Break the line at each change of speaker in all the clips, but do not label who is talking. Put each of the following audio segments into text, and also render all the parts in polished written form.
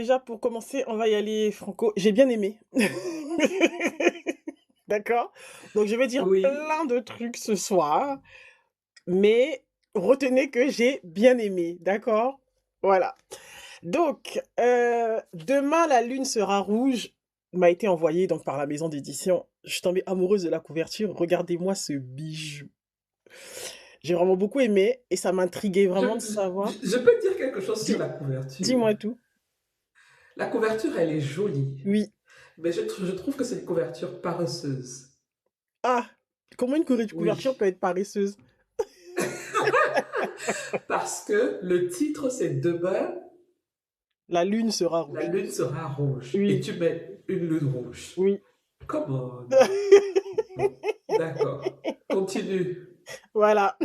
Déjà, pour commencer, on va y aller franco. J'ai bien aimé. D'accord? Donc, je vais dire
Oui,
plein de trucs ce soir, mais retenez que j'ai bien aimé. D'accord? Voilà. Donc, Demain, la lune sera rouge m'a été envoyé donc par la maison d'édition. Je suis tombée amoureuse de la couverture. Regardez-moi ce bijou. J'ai vraiment beaucoup aimé et ça m'intriguait
je,
vraiment de
je,
savoir.
je peux dire quelque chose sur
Dis,
la couverture.
dis-moi tout.
La couverture, elle est jolie,
Oui.
mais je trouve que c'est une couverture paresseuse.
Ah, comment une couverture
Oui,
peut être paresseuse?
parce que le titre, c'est Demain,
La lune sera
la
rouge.
lune sera rouge. Et
Oui,
tu mets une lune rouge.
oui.
Come on. Bon, d'accord. Continue.
Voilà.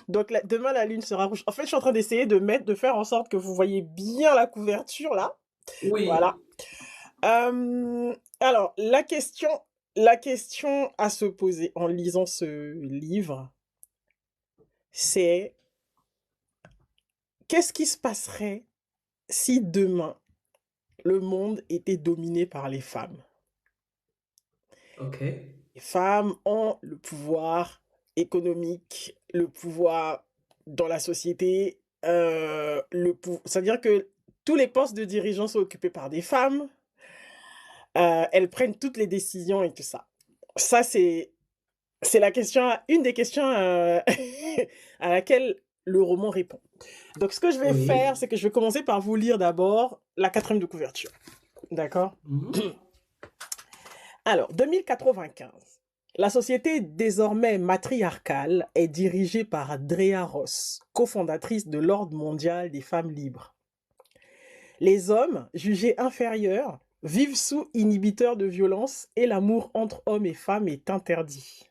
Donc demain, la lune sera rouge. En fait, je suis en train d'essayer de faire en sorte que vous voyez bien la couverture là. Voilà.
Oui,
Alors, la question à se poser en lisant ce livre, c'est qu'est-ce qui se passerait si demain le monde était dominé par les femmes?
ok.
Les femmes ont le pouvoir économique, le pouvoir dans la société, c'est-à-dire que tous les postes de dirigeants sont occupés par des femmes, elles prennent toutes les décisions et tout ça. Ça, c'est la question une des questions, à laquelle le roman répond. Donc ce que je vais faire,
Oui.
c'est que je vais commencer par vous lire d'abord la 4e de couverture. D'accord?
Mhm.
Alors, 2095. La société désormais matriarcale est dirigée par Drea Ross, cofondatrice de l'Ordre mondial des femmes libres. Les hommes, jugés inférieurs, vivent sous inhibiteurs de violence et l'amour entre hommes et femmes est interdit.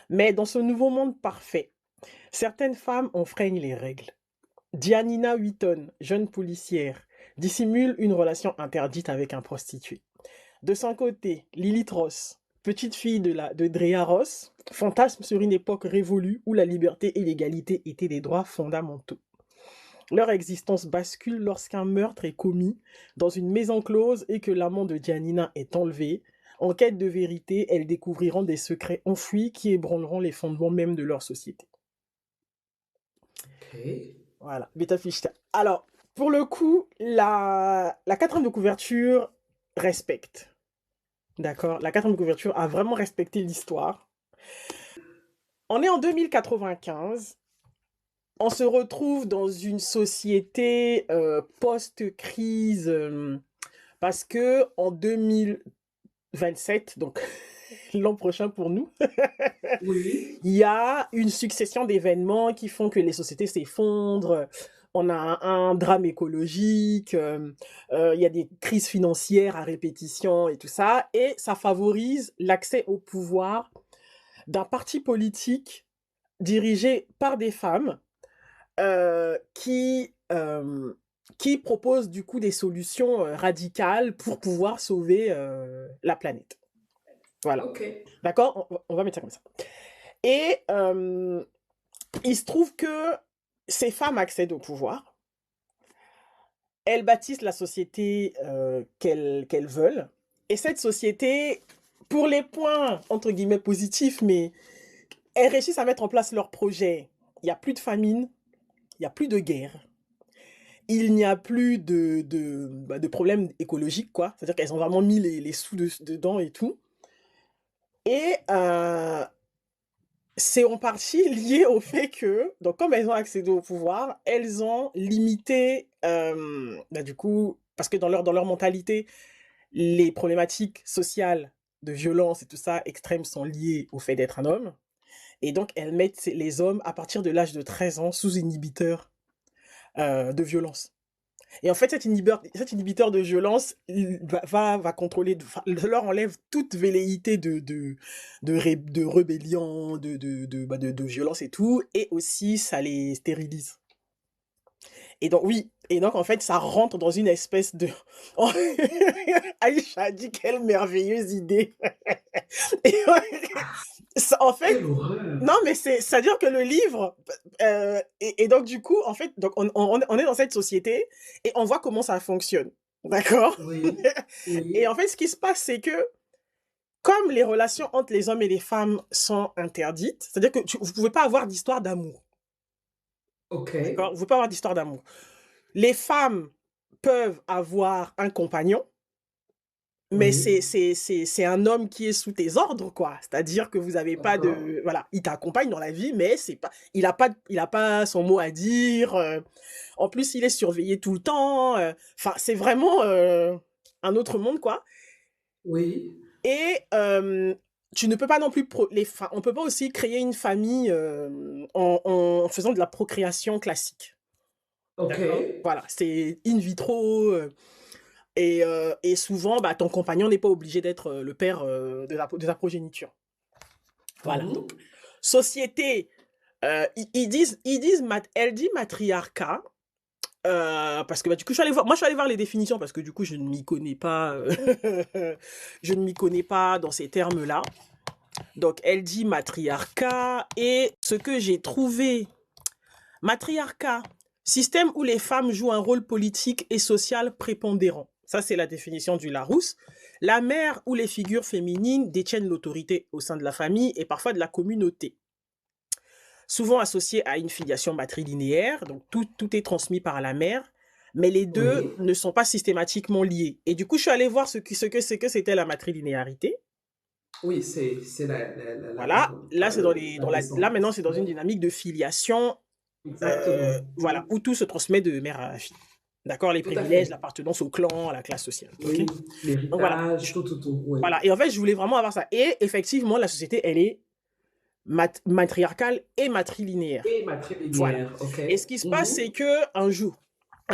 Mais dans ce nouveau monde parfait, certaines femmes enfreignent les règles. Dianina Wheaton, jeune policière, dissimule une relation interdite avec un prostitué. De son côté, Lilith Ross, petite fille de Drea Ross, fantasme sur une époque révolue où la liberté et l'égalité étaient des droits fondamentaux. Leur existence bascule lorsqu'un meurtre est commis dans une maison close et que l'amant de Giannina est enlevé. En quête de vérité, elles découvriront des secrets enfouis qui ébranleront les fondements même de leur société.
Ok.
Voilà, Beta Fichte. Alors, pour le coup, la 4e de couverture respecte. D'accord? La 4e de couverture a vraiment respecté l'histoire. On est en 2095. On se retrouve dans une société post-crise parce que en 2027, donc l'an prochain pour nous,
Oui.
il y a une succession d'événements qui font que les sociétés s'effondrent. On a un drame écologique, il y a des crises financières à répétition et tout ça, et ça favorise l'accès au pouvoir d'un parti politique dirigé par des femmes qui propose du coup des solutions radicales pour pouvoir sauver la planète. Voilà.
Ok.
D'accord? On va mettre ça comme ça. Et il se trouve que ces femmes accèdent au pouvoir. Elles bâtissent la société qu'elles veulent. Et cette société, pour les points entre guillemets positifs, mais elles réussissent à mettre en place leurs projets. Il n'y a plus de famine, il n'y a plus de guerre, il n'y a plus de problèmes écologiques, quoi. C'est-à-dire qu'elles ont vraiment mis les sous dedans et tout. Et c'est en partie lié au fait que, donc comme elles ont accédé au pouvoir, elles ont limité, du coup, parce que dans leur mentalité, les problématiques sociales de violence et tout ça extrêmes sont liées au fait d'être un homme. Et donc, elles mettent les hommes à partir de l'âge de 13 ans sous inhibiteur de violence. Et en fait, cet inhibiteur de violence va contrôler, leur enlève toute velléité de rébellion, de violence et tout, et aussi ça les stérilise. Et donc, oui, et donc en fait, ça rentre dans une espèce de... Aïcha a dit quelle merveilleuse idée. Et, En fait,
Quelle horreur!
non, mais c'est-à-dire que le livre, et donc du coup, en fait, donc on est dans cette société et on voit comment ça fonctionne. D'accord?
Oui,
Et en
oui,
fait, ce qui se passe, c'est que comme les relations entre les hommes et les femmes sont interdites, c'est-à-dire que vous pouvez pas avoir d'histoire d'amour.
ok,
D'accord? Vous pouvez pas avoir d'histoire d'amour. Les femmes peuvent avoir un compagnon, mais
oui,
c'est un homme qui est sous tes ordres, quoi. C'est-à-dire que vous avez pas
d'accord,
de voilà, il t'accompagne dans la vie, mais c'est pas il a pas son mot à dire, en plus, il est surveillé tout le temps, enfin, c'est vraiment, un autre monde, quoi.
oui,
Et tu ne peux pas non plus enfin, on peut pas aussi créer une famille, en faisant de la procréation classique.
ok,
D'accord? Voilà, c'est in vitro, et souvent, bah, ton compagnon n'est pas obligé d'être, le père, de ta progéniture. Voilà, donc
mhm,
société, ils disent elle dit matriarcat, parce que, bah, du coup, je suis allé voir les définitions parce que, du coup, je ne m'y connais pas, je ne m'y connais pas dans ces termes-là. Donc, elle dit matriarcat et ce que j'ai trouvé, matriarcat, système où les femmes jouent un rôle politique et social prépondérant. Ça, c'est la définition du Larousse. La mère où les figures féminines détiennent l'autorité au sein de la famille et parfois de la communauté. Souvent associée à une filiation matrilinéaire, donc tout est transmis par la mère, mais les deux
oui.
ne sont pas systématiquement liés. Et du coup, je suis allé voir ce que c'est que c'était la matrilinéarité.
Oui, c'est la
Voilà,
mère,
là, c'est
la
là maintenant,
descendance.
c'est dans une
Oui,
dynamique de filiation,
exactement.
voilà, où tout se transmet de mère à fille. D'accord, les
Tout à
privilèges,
fait.
l'appartenance au clan, à la classe sociale. Ok.
Oui,
Donc voilà,
l'héritage, tout, oui.
voilà. Et en fait, je voulais vraiment avoir ça. Et effectivement, la société, elle est matriarcale et matrilinéaire.
Et
Voilà.
matrilinéaire, ok.
Et ce qui se passe,
Mhm.
c'est que un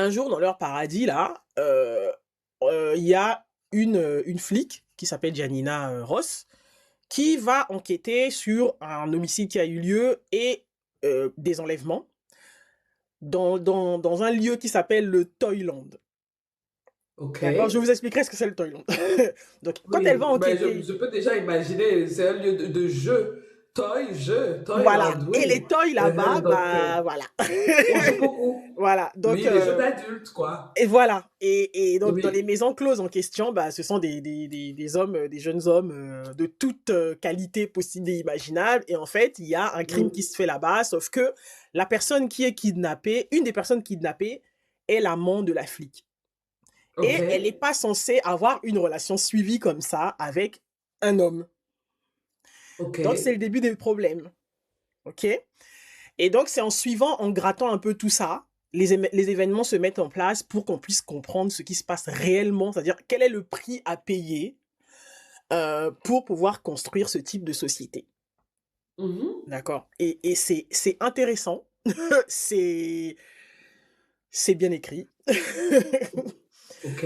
jour dans leur paradis là, il y a une flic qui s'appelle Janina Ross qui va enquêter sur un homicide qui a eu lieu et des enlèvements dans un lieu qui s'appelle le Toyland.
Ok.
D'accord, je vous expliquerai ce que c'est le Toyland. Donc, quand elle va
Oui, ben
enquêter,
je peux déjà imaginer, c'est un lieu de jeu.
voilà,
Toyland,
et les
oui.
toys là-bas,
Donc,
bah voilà.
on joue beaucoup.
Voilà, donc,
Oui, les jeux d'adultes, quoi.
et voilà. Et donc, dans les
Oui.
maisons closes en question, bah, ce sont des hommes, des jeunes hommes de toute qualité possible et imaginable. Et en fait, il y a un crime qui
Oui.
se fait là-bas, sauf que la personne qui est kidnappée, une des personnes kidnappées, est l'amant de la flic.
Ok.
Et elle n'est pas censée avoir une relation suivie comme ça avec un homme.
Ok.
Donc, c'est le début des problèmes. OK? Et donc, c'est en suivant, en grattant un peu tout ça, les événements se mettent en place pour qu'on puisse comprendre ce qui se passe réellement, c'est-à-dire quel est le prix à payer pour pouvoir construire ce type de société.
Mhm.
D'accord? Et c'est intéressant, c'est bien écrit.
Ok.